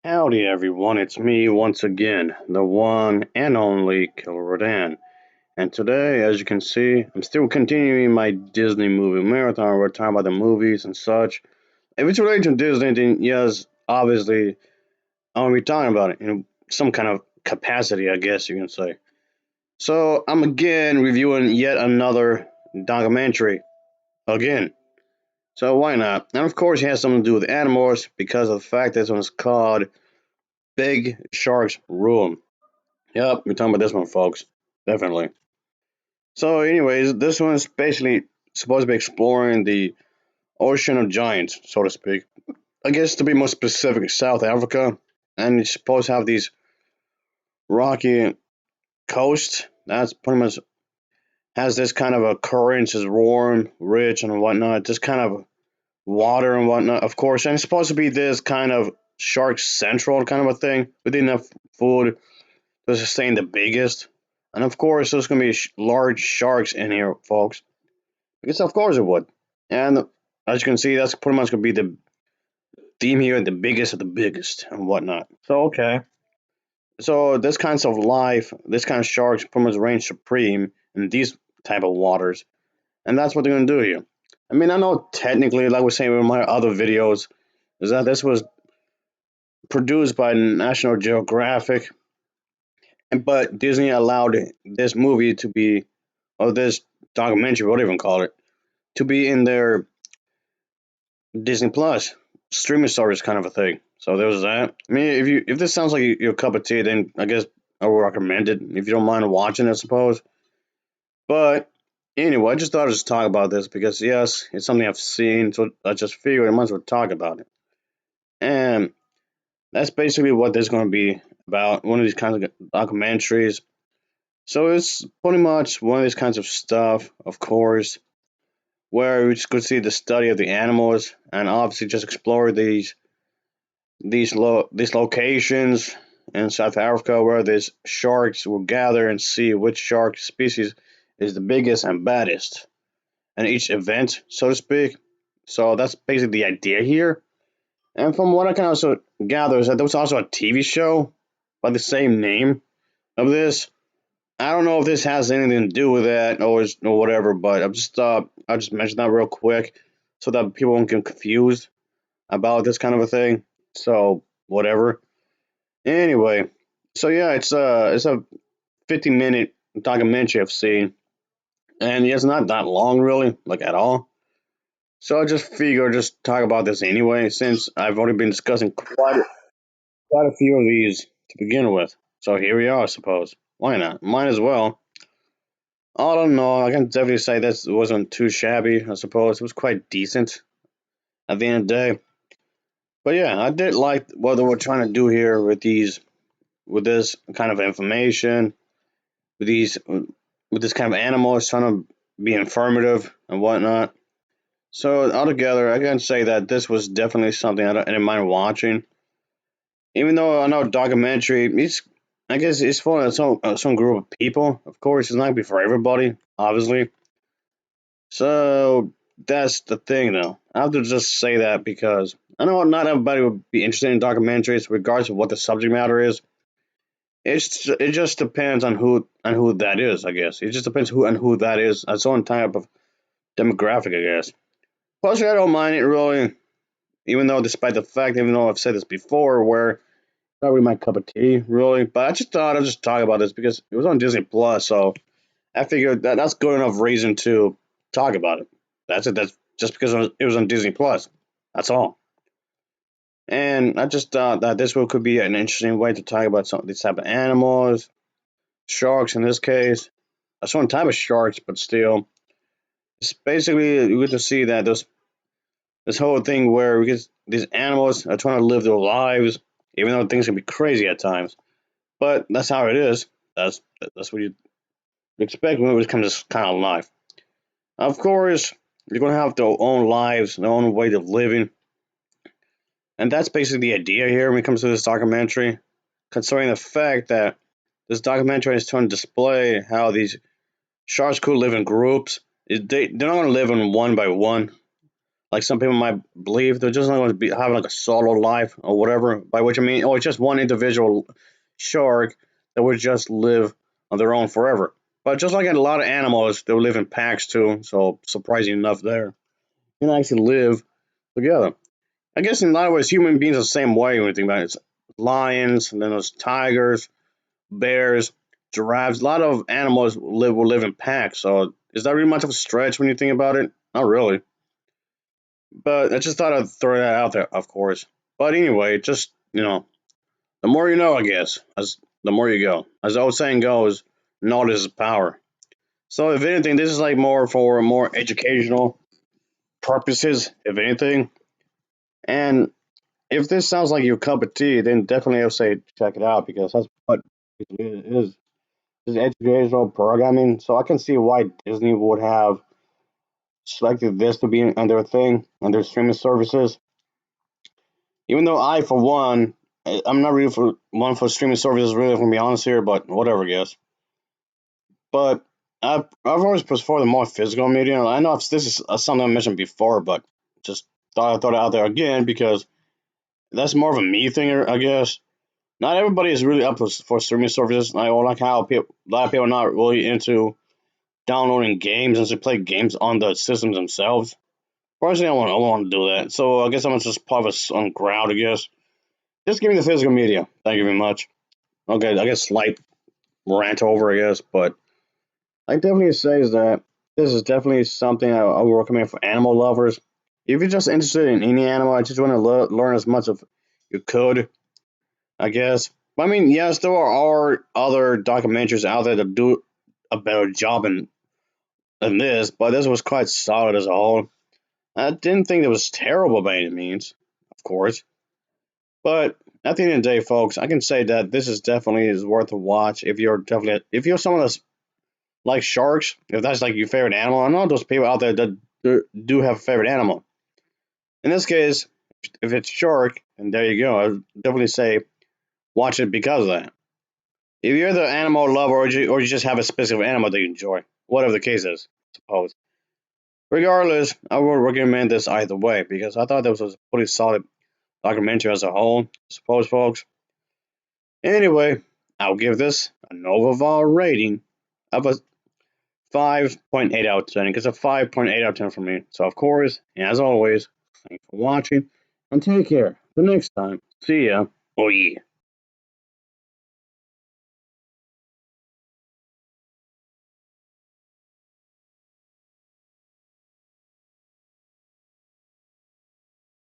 Howdy everyone, it's me once again, the one and only Killer Rodan. And today, as you can see, I'm still continuing my Disney movie marathon. We're talking about the movies and such. If it's related to Disney, then yes, obviously, I'm gonna be talking about it in some kind of capacity, I guess you can say. So, I'm again reviewing yet another documentary. Again. So, why not? And of course, it has something to do with animals because of the fact that this one's called Big Sharks Rule 'Em. Yep, we're talking about this one, folks. Definitely. So, anyways, this one's basically supposed to be exploring the ocean of giants, so to speak. I guess to be more specific, South Africa, and it's supposed to have these rocky coast. That's pretty much has this kind of a current, is warm, rich, and whatnot. Just kind of water and whatnot, of course. And it's supposed to be this kind of shark central kind of a thing with enough food to sustain the biggest. And of course, there's going to be large sharks in here, folks. Because of course it would. And as you can see, that's pretty much going to be the theme here, the biggest of the biggest and whatnot. So, okay. So this kinds of life, this kind of sharks pretty much reign supreme in these type of waters. And that's what they're going to do here. I mean, I know technically, like I was saying in my other videos, is that this was produced by National Geographic, but Disney allowed this movie to be, or this documentary, whatever you call it, to be in their Disney Plus streaming service kind of a thing. So there was that. I mean, if this sounds like your cup of tea, then I guess I would recommend it if you don't mind watching, I suppose. But anyway, I just thought I'd just talk about this because yes, it's something I've seen, so I just figured I might as well talk about it. And that's basically what this is going to be about. One of these kinds of documentaries. So it's pretty much one of these kinds of stuff, of course, where we just could see the study of the animals and obviously just explore these locations in South Africa where these sharks will gather and see which shark species is the biggest and baddest in each event, so to speak. So that's basically the idea here. And from what I can also gather is that there was also a TV show by the same name of this. I don't know if this has anything to do with that or whatever, but I just mentioned that real quick so that people won't get confused about this kind of a thing. So whatever. Anyway, so yeah, it's a 50-minute documentary I've seen, and it's not that long really, like at all. So I just figured just talk about this anyway, since I've already been discussing quite a few of these to begin with. So here we are, I suppose. Why not? Might as well. I don't know. I can definitely say this wasn't too shabby. I suppose it was quite decent at the end of the day. But yeah, I did like what they were trying to do here with with this kind of information, with with this kind of animals trying to be informative and whatnot. So altogether, I can say that this was definitely something I didn't mind watching. Even though I know documentary, it's I guess it's for some group of people. Of course, it's not gonna be for everybody, obviously. So that's the thing, though. I have to just say that because I know not everybody would be interested in documentaries, regardless of what the subject matter is. It just depends on who that is, I guess. It just depends who and who that is. Its own type of demographic, I guess. Plus, I don't mind it really, even though even though I've said this before, where not really my cup of tea, really. But I just thought I'd just talk about this because it was on Disney Plus, so I figured that that's good enough reason to talk about it. That's it. That's just because it was on Disney Plus. That's all. And I just thought that this could be an interesting way to talk about some of these type of animals, sharks in this case, a certain type of sharks, but still, it's basically you get to see that this whole thing where we get these animals are trying to live their lives, even though things can be crazy at times. But that's how it is. That's that's what you expect when it comes to this kind of life. Of course, you're gonna have their own lives, their own way of living, and that's basically the idea here when it comes to this documentary. Considering the fact that this documentary is trying to display how these sharks could live in groups, they're not gonna live in one by one like some people might believe. They're just not going to be having like a solo life or whatever. By which I mean, oh, it's just one individual shark that would just live on their own forever. But just like in a lot of animals, they live in packs too. So surprising enough, there you can actually live together. I guess in a lot of ways, human beings are the same way when you think about it. It's lions, and then there's tigers, bears, giraffes. A lot of animals will live in packs. So is that really much of a stretch when you think about it? Not really. But I just thought I'd throw that out there, of course. But anyway, just the more you know, I guess, as the more you go. As the old saying goes, knowledge is power. So if anything, this is like more for more educational purposes, if anything. And if this sounds like your cup of tea, then definitely I would say check it out because that's what it is. It's educational programming. So I can see why Disney would have selected this to be on their thing, on their streaming services. Even though I, for one, I'm not really for one for streaming services, really, if I'm gonna be honest here, but whatever, I guess. But I've always preferred the more physical media. I know this is something I mentioned before, but just thought I'd throw it out there again because that's more of a me thing, I guess. Not everybody is really up for streaming services. Like how a lot of people are not really into downloading games and to play games on the systems themselves. Personally, I want to do that. So I guess I'm just part of a some crowd, I guess. Just give me the physical media. Thank you very much. Okay, I guess slight rant over, I guess, but I definitely say is that this is definitely something I would recommend for animal lovers. If you're just interested in any animal, I just want to learn as much as you could, I guess. I mean, yes, there are other documentaries out there that do a better job than this, but this was quite solid as a whole. I didn't think it was terrible by any means, of course. But at the end of the day, folks, I can say that this is definitely is worth a watch if you're someone that's like sharks, if that's like your favorite animal. I know those people out there that do have a favorite animal. In this case, if it's shark, and there you go, I would definitely say watch it because of that. If you're the animal lover or you just have a specific animal that you enjoy, whatever the case is, I suppose. Regardless, I would recommend this either way because I thought this was a pretty solid documentary as a whole, I suppose, folks. Anyway, I'll give this a Novaval rating of a 5.8 out of 10. It's a 5.8 out of 10 for me. So, of course, as always, thanks for watching and take care. The next time, see ya. Oh, yeah.